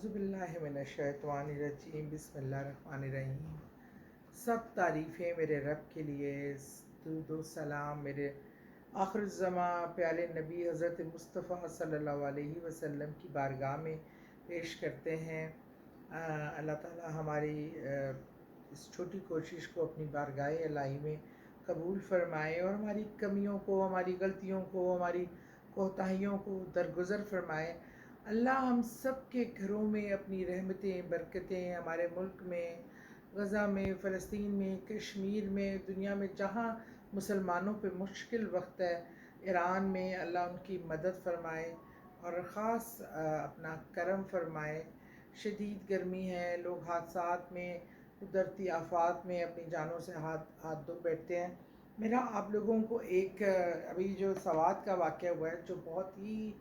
اعوذ باللہ من الشیطان الرجیم، بسم اللہ الرحمن الرحیم۔ سب تعریفیں میرے رب کے لیے، درود و سلام میرے آخر الزماں پیارے نبی حضرت مصطفیٰ صلی اللہ علیہ وسلم کی بارگاہ میں پیش کرتے ہیں۔ اللہ تعالی ہماری اس چھوٹی کوشش کو اپنی بارگاہ الہی میں قبول فرمائے اور ہماری کمیوں کو، ہماری غلطیوں کو، ہماری کوتاہیوں کو درگزر فرمائے۔ اللہ ہم سب کے گھروں میں اپنی رحمتیں، برکتیں، ہمارے ملک میں، غزہ میں، فلسطین میں، کشمیر میں، دنیا میں جہاں مسلمانوں پہ مشکل وقت ہے، ایران میں، اللہ ان کی مدد فرمائے اور خاص اپنا کرم فرمائے۔ شدید گرمی ہے، لوگ حادثات میں، قدرتی آفات میں اپنی جانوں سے ہاتھ دھو بیٹھتے ہیں۔ میرا آپ لوگوں کو ایک ابھی جو سوات کا واقعہ ہوا ہے جو بہت ہی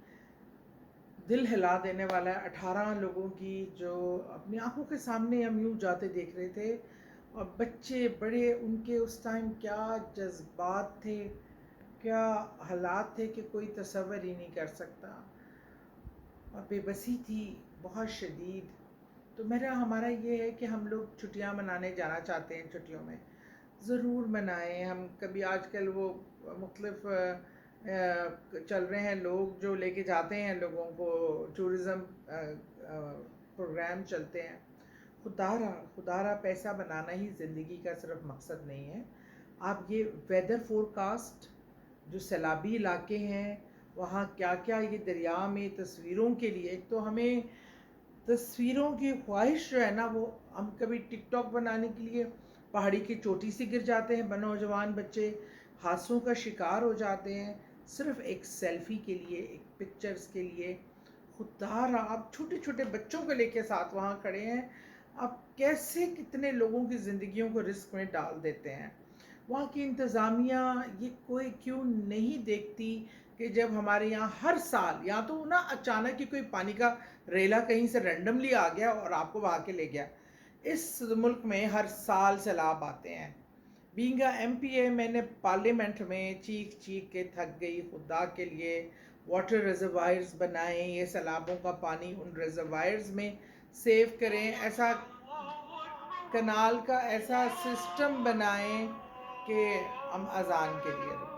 دل ہلا دینے والا ہے۔ 18 لوگوں کی جو اپنی آنکھوں کے سامنے ہم یوں جاتے دیکھ رہے تھے، اور بچے بڑے، ان کے اس ٹائم کیا جذبات تھے، کیا حالات تھے کہ کوئی تصور ہی نہیں کر سکتا، اور بے بسی تھی بہت شدید۔ تو ہمارا یہ ہے کہ ہم لوگ چھٹیاں منانے جانا چاہتے ہیں، چھٹیوں میں ضرور منائیں۔ ہم کبھی آج کل وہ مختلف چل رہے ہیں لوگ جو لے کے جاتے ہیں لوگوں کو، ٹورزم پروگرام چلتے ہیں۔ خدا را پیسہ بنانا ہی زندگی کا صرف مقصد نہیں ہے۔ آپ یہ ویدر فورکاسٹ، جو سیلابی علاقے ہیں وہاں کیا کیا یہ دریا میں تصویروں کے لیے، ایک تو ہمیں تصویروں کی خواہش جو ہے نا، وہ ہم کبھی ٹک ٹاک بنانے کے لیے پہاڑی کی چوٹی سے گر جاتے ہیں، نوجوان بچے حادثوں کا شکار ہو جاتے ہیں صرف ایک سیلفی کے لیے، ایک پکچرز کے لیے۔ خدا را آپ چھوٹے چھوٹے بچوں کو لے کے ساتھ وہاں کھڑے ہیں، آپ کیسے کتنے لوگوں کی زندگیوں کو رسک میں ڈال دیتے ہیں۔ وہاں کی انتظامیہ یہ کوئی کیوں نہیں دیکھتی کہ جب ہمارے یہاں ہر سال، یا تو نا اچانک ہی کوئی پانی کا ریلا کہیں سے رینڈملی آ گیا اور آپ کو بہا کے لے گیا۔ اس ملک میں ہر سال سیلاب آتے ہیں۔ بینگ اے ایم پی اے، میں نے پارلیمنٹ میں چیخ چیخ کے تھک گئی، خدا کے لیے واٹر ریزروائرز بنائیں، یہ سیلابوں کا پانی ان ریزروائرز میں سیو کریں، ایسا کنال کا ایسا سسٹم بنائیں کہ ہم اذان کے لیے رکتے ہیں۔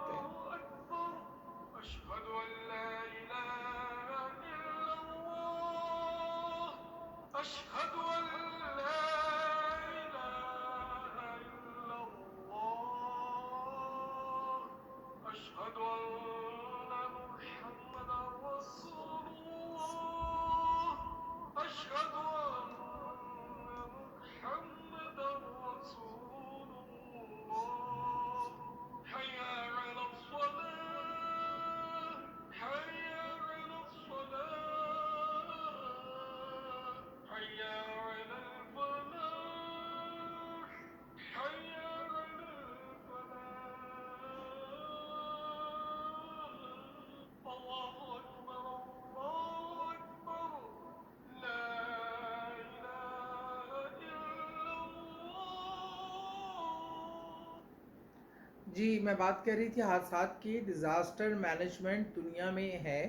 جی، میں بات کر رہی تھی حادثات کی۔ ڈیزاسٹر مینجمنٹ دنیا میں ہے،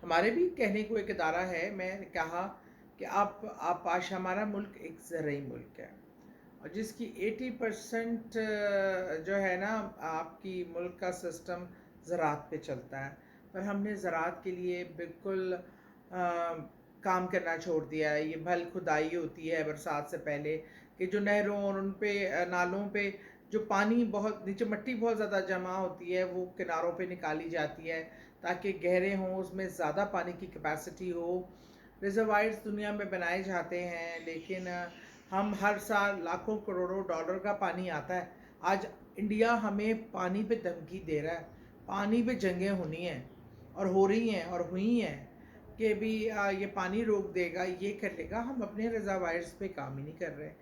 ہمارے بھی کہنے کو ایک ادارہ ہے۔ میں نے کہا کہ آپ آج ہمارا ملک ایک زرعی ملک ہے، اور جس کی 80% جو ہے نا آپ کی ملک کا سسٹم زراعت پہ چلتا ہے، پر ہم نے زراعت کے لیے بالکل کام کرنا چھوڑ دیا ہے۔ یہ بھل کھدائی ہوتی ہے برسات سے پہلے کہ جو نہروں اور ان پہ نالوں پہ جو پانی بہت نیچے، مٹی بہت زیادہ جمع ہوتی ہے، وہ کناروں پہ نکالی جاتی ہے تاکہ گہرے ہوں، اس میں زیادہ پانی کی کیپیسٹی ہو۔ ریزروائرز دنیا میں بنائے جاتے ہیں، لیکن ہم ہر سال لاکھوں کروڑوں ڈالر کا پانی آتا ہے۔ آج انڈیا ہمیں پانی پہ دھمکی دے رہا ہے، پانی پہ جنگیں ہونی ہیں اور ہو رہی ہیں اور ہوئی ہیں کہ بھی یہ پانی روک دے گا، یہ کر لے گا۔ ہم اپنے ریزروائرز پہ کام ہی نہیں کر رہے۔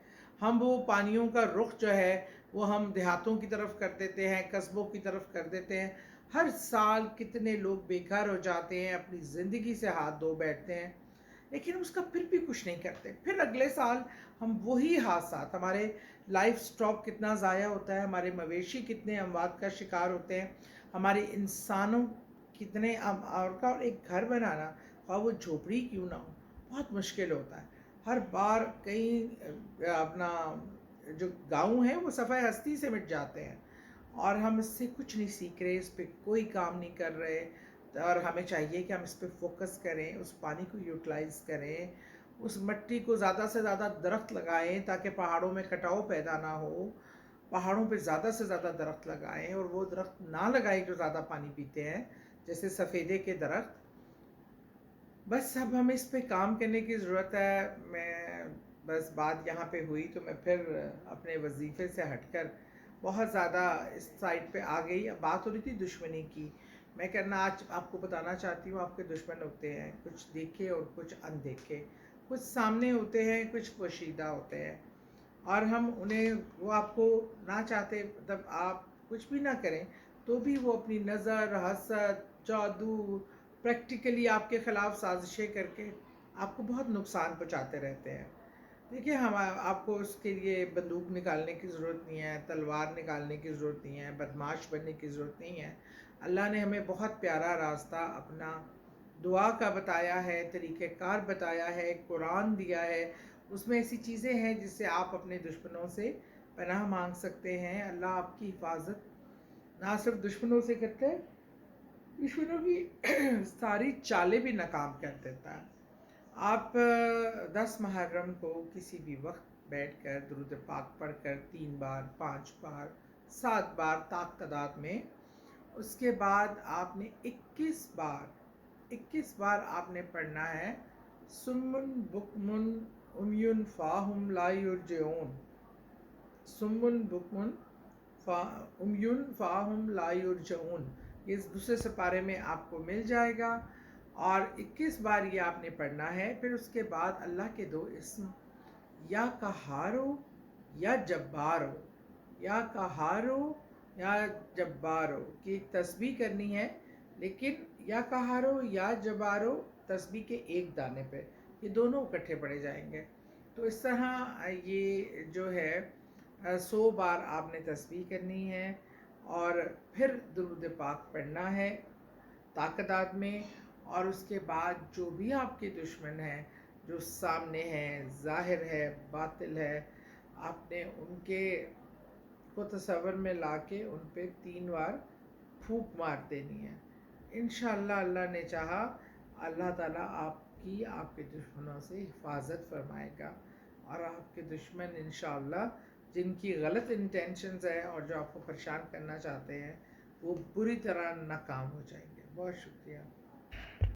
ہم وہ پانیوں کا رخ جو ہے وہ ہم دیہاتوں کی طرف کر دیتے ہیں، قصبوں کی طرف کر دیتے ہیں۔ ہر سال کتنے لوگ بیکار ہو جاتے ہیں، اپنی زندگی سے ہاتھ دھو بیٹھتے ہیں، لیکن اس کا پھر بھی کچھ نہیں کرتے۔ پھر اگلے سال ہم وہی حادثات، ہمارے لائف سٹاک کتنا ضائع ہوتا ہے، ہمارے مویشی کتنے اموات کا شکار ہوتے ہیں، ہمارے انسانوں کتنے اور کا ایک گھر بنانا، خواہ وہ جھوپڑی کیوں نہ ہو، بہت مشکل ہوتا ہے۔ ہر بار کئی اپنا جو گاؤں ہیں وہ صفحہ ہستی سے مٹ جاتے ہیں، اور ہم اس سے کچھ نہیں سیکھ رہے، اس پہ کوئی کام نہیں کر رہے، اور ہمیں چاہیے کہ ہم اس پہ فوکس کریں، اس پانی کو یوٹیلائز کریں، اس مٹی کو زیادہ سے زیادہ درخت لگائیں تاکہ پہاڑوں میں کٹاؤ پیدا نہ ہو، پہاڑوں پہ زیادہ سے زیادہ درخت لگائیں، اور وہ درخت نہ لگائیں جو زیادہ پانی پیتے ہیں، جیسے سفیدے کے درخت۔ بس اب ہمیں اس پہ کام کرنے کی ضرورت ہے۔ میں بس بات یہاں پہ ہوئی تو میں پھر اپنے وظیفے سے ہٹ کر بہت زیادہ اس سائٹ پہ آ گئی۔ اب بات ہو رہی تھی دشمنی کی، میں کرنا آج آپ کو بتانا چاہتی ہوں، آپ کے دشمن ہوتے ہیں کچھ دیکھے اور کچھ اندیکھے، کچھ سامنے ہوتے ہیں، کچھ پوشیدہ ہوتے ہیں، اور ہم انہیں، وہ آپ کو نہ چاہتے، مطلب آپ کچھ بھی نہ کریں تو بھی وہ اپنی نظر، حسد، جادو، پریکٹیکلی آپ کے خلاف سازشیں کر کے آپ کو بہت نقصان پہنچاتے رہتے ہیں۔ دیکھیے، ہم آپ کو اس کے لیے بندوق نکالنے کی ضرورت نہیں ہے، تلوار نکالنے کی ضرورت نہیں ہے، بدماش بننے کی ضرورت نہیں ہے۔ اللہ نے ہمیں بہت پیارا راستہ اپنا دعا کا بتایا ہے، طریقہ کار بتایا ہے، قرآن دیا ہے، اس میں ایسی چیزیں ہیں جس سے آپ اپنے دشمنوں سے پناہ مانگ سکتے ہیں۔ اللہ آپ کی حفاظت نہ صرف دشمنوں سے کرتے ہیں، دشمنوں کی ساری چالیں بھی ناکام کر دیتا ہے۔ آپ 10 محرم کو کسی بھی وقت بیٹھ کر درود پاک پڑھ کر 3 بار، 5 بار، 7 بار طاق تعداد میں، اس کے بعد آپ نے 21 بار آپ نے پڑھنا ہے سمن بکمن امیون فاہم لا یرجعون، سمن بکمن امیون فاہم لا یرجعون، یہ دوسرے سپارے میں آپ کو مل جائے گا، اور 21 بار یہ آپ نے پڑھنا ہے۔ پھر اس کے بعد اللہ کے 2 اسم، یا قہارو یا جبارو، یا قہارو یا جبارو کی ایک تسبیح کرنی ہے، لیکن یا قہارو یا جبارو تسبیح کے ایک دانے پہ، یہ دونوں اکٹھے پڑھے جائیں گے۔ تو اس طرح یہ جو ہے 100 بار آپ نے تسبیح کرنی ہے، اور پھر درود پاک پڑھنا ہے طاقتات میں، اور اس کے بعد جو بھی آپ کے دشمن ہیں، جو سامنے ہیں، ظاہر ہے، باطل ہے، آپ نے ان کے کو تصور میں لا کے ان پہ 3 بار پھونک مار دینی ہے۔ انشاءاللہ اللہ نے چاہا، اللہ تعالیٰ آپ کے دشمنوں سے حفاظت فرمائے گا، اور آپ کے دشمن انشاءاللہ جن کی غلط انٹینشنز ہے اور جو آپ کو پریشان کرنا چاہتے ہیں، وہ بری طرح ناکام ہو جائیں گے۔ بہت شکریہ۔